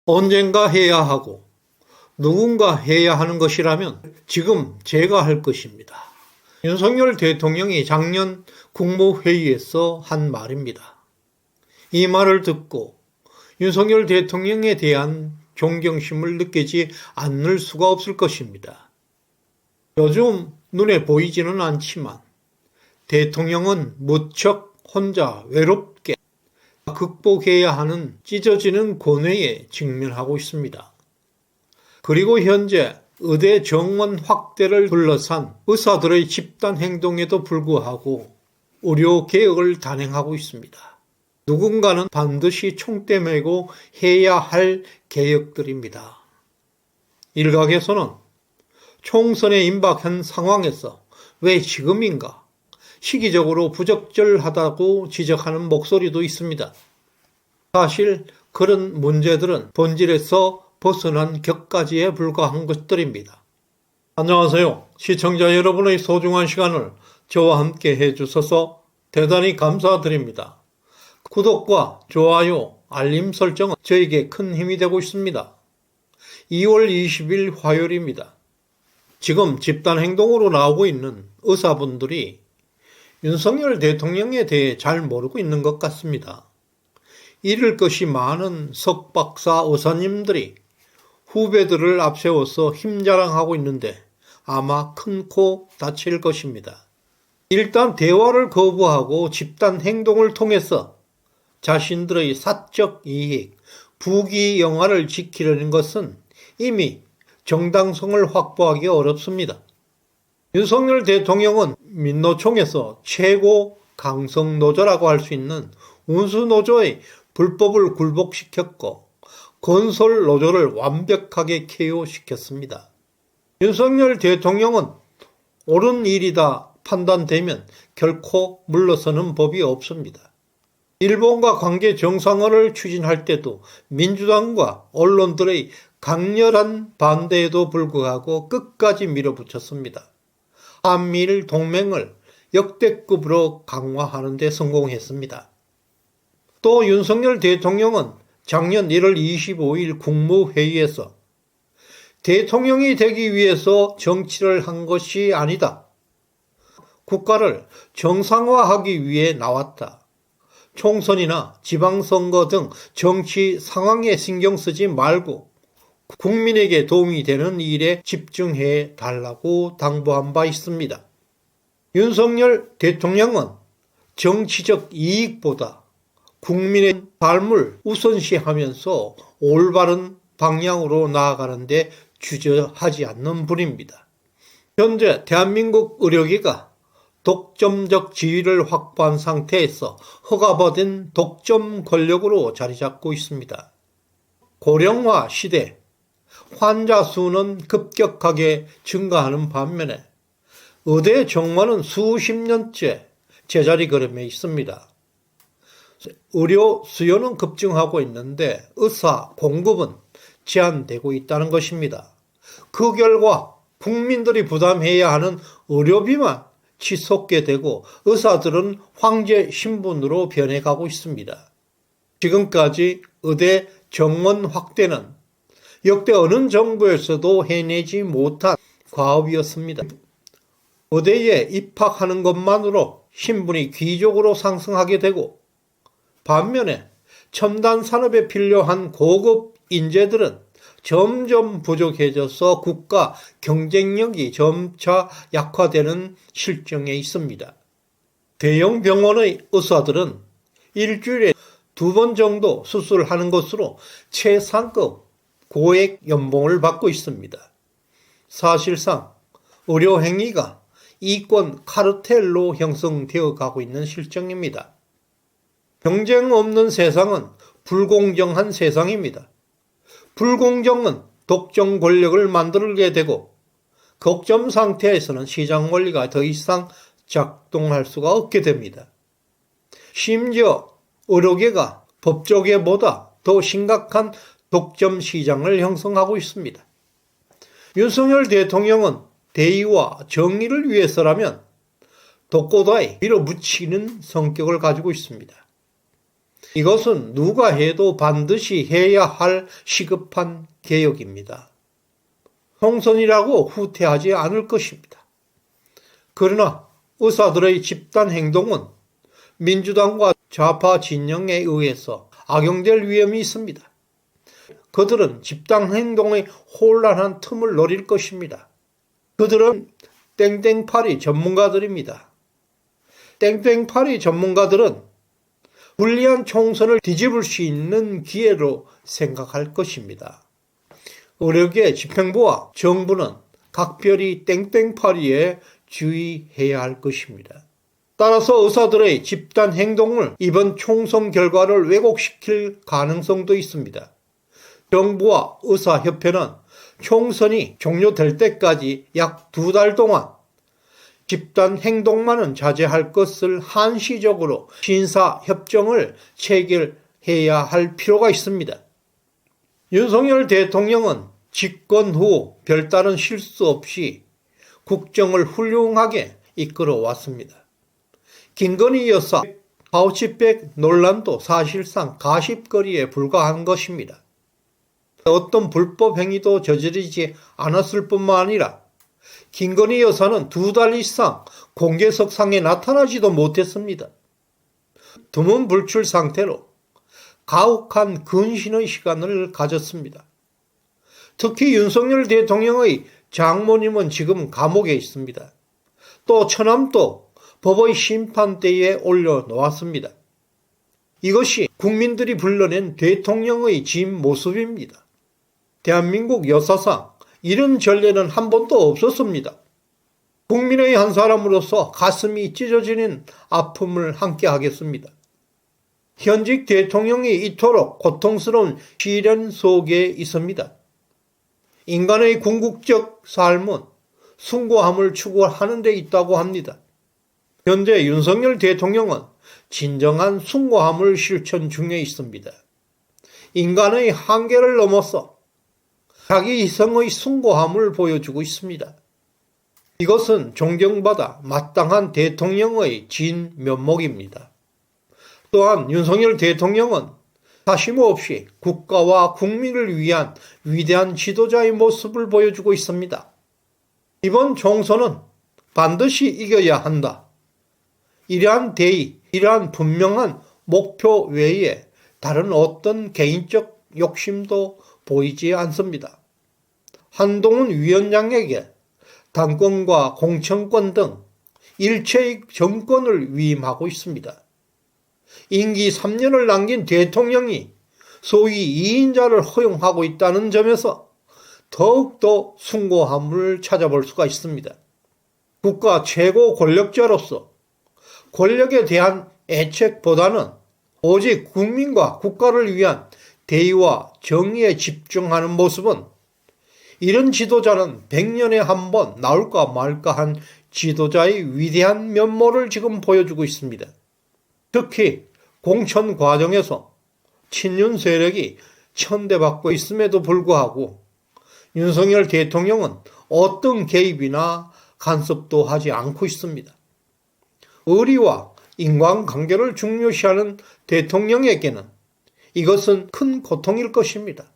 언젠가 해야 하고 누군가 해야 하는 것이라면 지금 제가 할 것입니다. 윤석열 대통령이 작년 국무회의에서 한 말입니다. 이 말을 듣고 윤석열 대통령에 대한 존경심을 느끼지 않을 수가 없을 것입니다. 요즘 눈에 보이지는 않지만 대통령은 무척 혼자 외롭게 극복해야 하는 찢어지는 고뇌에 직면하고 있습니다. 그리고 현재 의대 정원 확대를 둘러싼 의사들의 집단 행동에도 불구하고 의료 개혁을 단행하고 있습니다. 누군가는 반드시 총대 메고 해야 할 개혁들입니다. 일각에서는 총선에 임박한 상황에서 왜 지금인가 시기적으로 부적절하다고 지적하는 목소리도 있습니다. 사실 그런 문제들은 본질에서 벗어난 격가지에 불과한 것들입니다. 안녕하세요. 시청자 여러분의 소중한 시간을 저와 함께 해주셔서 대단히 감사드립니다. 구독과 좋아요, 알림 설정은 저에게 큰 힘이 되고 있습니다. 2월 20일 화요일입니다. 지금 집단행동으로 나오고 있는 의사분들이 윤석열 대통령에 대해 잘 모르고 있는 것 같습니다. 잃을 것이 많은 석박사 의사님들이 후배들을 앞세워서 힘자랑하고 있는데 아마 큰 코 다칠 것입니다. 일단 대화를 거부하고 집단 행동을 통해서 자신들의 사적 이익, 부귀영화를 지키려는 것은 이미 정당성을 확보하기 어렵습니다. 윤석열 대통령은 민노총에서 최고 강성노조라고 할 수 있는 운수노조의 불법을 굴복시켰고 건설노조를 완벽하게 KO시켰습니다. 윤석열 대통령은 옳은 일이다 판단되면 결코 물러서는 법이 없습니다. 일본과 관계 정상화를 추진할 때도 민주당과 언론들의 강렬한 반대에도 불구하고 끝까지 밀어붙였습니다. 한미일 동맹을 역대급으로 강화하는 데 성공했습니다. 또 윤석열 대통령은 작년 1월 25일 국무회의에서 대통령이 되기 위해서 정치를 한 것이 아니다. 국가를 정상화하기 위해 나왔다. 총선이나 지방선거 등 정치 상황에 신경 쓰지 말고 국민에게 도움이 되는 일에 집중해 달라고 당부한 바 있습니다. 윤석열 대통령은 정치적 이익보다 국민의 삶을 우선시하면서 올바른 방향으로 나아가는 데 주저하지 않는 분입니다. 현재 대한민국 의료계가 독점적 지위를 확보한 상태에서 허가받은 독점 권력으로 자리 잡고 있습니다. 고령화 시대, 환자 수는 급격하게 증가하는 반면에 의대 정원은 수십 년째 제자리 걸음에 있습니다. 의료 수요는 급증하고 있는데 의사 공급은 제한되고 있다는 것입니다. 그 결과 국민들이 부담해야 하는 의료비만 치솟게 되고 의사들은 황제 신분으로 변해가고 있습니다. 지금까지 의대 정원 확대는 역대 어느 정부에서도 해내지 못한 과업이었습니다. 의대에 입학하는 것만으로 신분이 귀족으로 상승하게 되고 반면에 첨단 산업에 필요한 고급 인재들은 점점 부족해져서 국가 경쟁력이 점차 약화되는 실정에 있습니다. 대형 병원의 의사들은 일주일에 2번 정도 수술하는 것으로 최상급 고액 연봉을 받고 있습니다. 사실상 의료행위가 이권 카르텔로 형성되어 가고 있는 실정입니다. 경쟁 없는 세상은 불공정한 세상입니다. 불공정은 독점 권력을 만들게 되고 독점 상태에서는 시장 원리가 더 이상 작동할 수가 없게 됩니다. 심지어 의료계가 법조계보다 더 심각한 독점 시장을 형성하고 있습니다. 윤석열 대통령은 대의와 정의를 위해서라면 독고다이 밀어붙이는 성격을 가지고 있습니다. 이것은 누가 해도 반드시 해야 할 시급한 개혁입니다. 총선이라고 후퇴하지 않을 것입니다. 그러나 의사들의 집단 행동은 민주당과 좌파 진영에 의해서 악용될 위험이 있습니다. 그들은 집단 행동의 혼란한 틈을 노릴 것입니다. 그들은 땡땡파리 전문가들입니다. 땡땡파리 전문가들은 불리한 총선을 뒤집을 수 있는 기회로 생각할 것입니다. 의료계 집행부와 정부는 각별히 땡땡파리에 주의해야 할 것입니다. 따라서 의사들의 집단 행동을 이번 총선 결과를 왜곡시킬 가능성도 있습니다. 정부와 의사협회는 총선이 종료될 때까지 약 2달 동안 집단 행동만은 자제할 것을 한시적으로 신사협정을 체결해야 할 필요가 있습니다. 윤석열 대통령은 집권 후 별다른 실수 없이 국정을 훌륭하게 이끌어 왔습니다. 김건희 여사 파우치백 논란도 사실상 가십거리에 불과한 것입니다. 어떤 불법 행위도 저지르지 않았을 뿐만 아니라 김건희 여사는 2달 이상 공개석상에 나타나지도 못했습니다. 두문불출 상태로 가혹한 근신의 시간을 가졌습니다. 특히 윤석열 대통령의 장모님은 지금 감옥에 있습니다. 또 처남도 법의 심판대에 올려놓았습니다. 이것이 국민들이 불러낸 대통령의 진 모습입니다. 대한민국 역사상 이런 전례는 한 번도 없었습니다. 국민의 한 사람으로서 가슴이 찢어지는 아픔을 함께 하겠습니다. 현직 대통령이 이토록 고통스러운 시련 속에 있습니다. 인간의 궁극적 삶은 숭고함을 추구하는 데 있다고 합니다. 현재 윤석열 대통령은 진정한 숭고함을 실천 중에 있습니다. 인간의 한계를 넘어서 자기 이성의 숭고함을 보여주고 있습니다. 이것은 존경받아 마땅한 대통령의 진 면목입니다. 또한 윤석열 대통령은 사심호 없이 국가와 국민을 위한 위대한 지도자의 모습을 보여주고 있습니다. 이번 총선은 반드시 이겨야 한다. 이러한 대의, 이러한 분명한 목표 외에 다른 어떤 개인적 욕심도 보이지 않습니다. 한동훈 위원장에게 당권과 공천권 등 일체의 정권을 위임하고 있습니다. 임기 3년을 남긴 대통령이 소위 2인자를 허용하고 있다는 점에서 더욱더 숭고함을 찾아볼 수가 있습니다. 국가 최고 권력자로서 권력에 대한 애착보다는 오직 국민과 국가를 위한 대의와 정의에 집중하는 모습은 이런 지도자는 100년에 한 번 나올까 말까 한 지도자의 위대한 면모를 지금 보여주고 있습니다. 특히 공천 과정에서 친윤 세력이 천대받고 있음에도 불구하고 윤석열 대통령은 어떤 개입이나 간섭도 하지 않고 있습니다. 의리와 인간관계를 중요시하는 대통령에게는 이것은 큰 고통일 것입니다.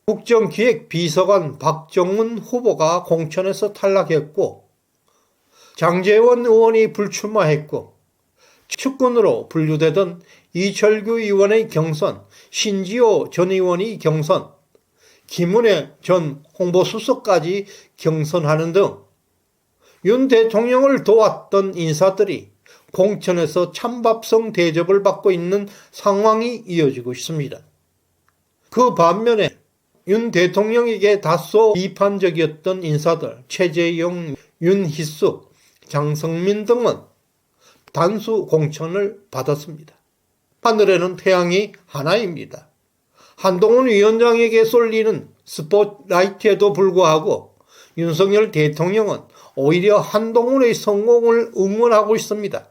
국정기획비서관 박정훈 후보가 공천에서 탈락했고 장제원 의원이 불출마했고 측근으로 분류되던 이철규 의원의 경선, 신지호 전 의원이 경선, 김은혜 전 홍보수석까지 경선하는 등 윤 대통령을 도왔던 인사들이 공천에서 찬밥성 대접을 받고 있는 상황이 이어지고 있습니다. 그 반면에 윤 대통령에게 다소 비판적이었던 인사들 최재형, 윤희숙, 장성민 등은 단수 공천을 받았습니다. 하늘에는 태양이 하나입니다. 한동훈 위원장에게 쏠리는 스포트라이트에도 불구하고 윤석열 대통령은 오히려 한동훈의 성공을 응원하고 있습니다.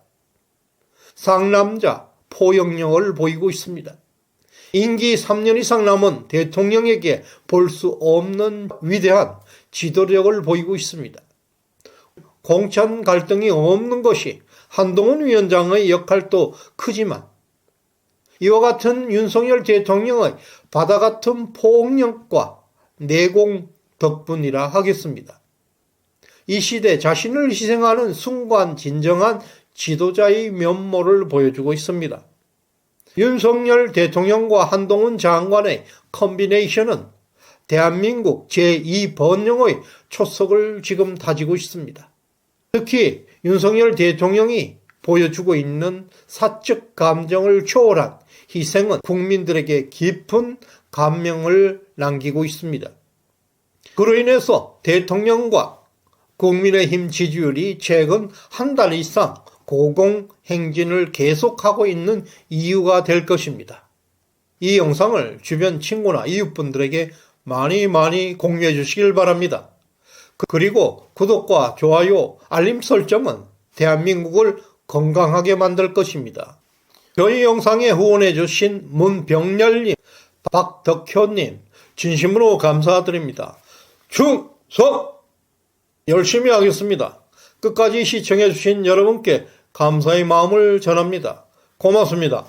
상남자 포용력을 보이고 있습니다. 임기 3년 이상 남은 대통령에게 볼 수 없는 위대한 지도력을 보이고 있습니다. 공천 갈등이 없는 것이 한동훈 위원장의 역할도 크지만 이와 같은 윤석열 대통령의 바다 같은 포옹력과 내공 덕분이라 하겠습니다. 이 시대 자신을 희생하는 순간 진정한 지도자의 면모를 보여주고 있습니다. 윤석열 대통령과 한동훈 장관의 컨비네이션은 대한민국 제2번영의 초석을 지금 다지고 있습니다. 특히 윤석열 대통령이 보여주고 있는 사적 감정을 초월한 희생은 국민들에게 깊은 감명을 남기고 있습니다. 그로 인해서 대통령과 국민의힘 지지율이 최근 한 달 이상 고공행진을 계속하고 있는 이유가 될 것입니다. 이 영상을 주변 친구나 이웃분들에게 많이 공유해 주시길 바랍니다. 그리고 구독과 좋아요, 알림 설정은 대한민국을 건강하게 만들 것입니다. 저희 영상에 후원해 주신 문병렬님, 박덕효님 진심으로 감사드립니다. 충성! 열심히 하겠습니다. 끝까지 시청해 주신 여러분께 감사의 마음을 전합니다. 고맙습니다.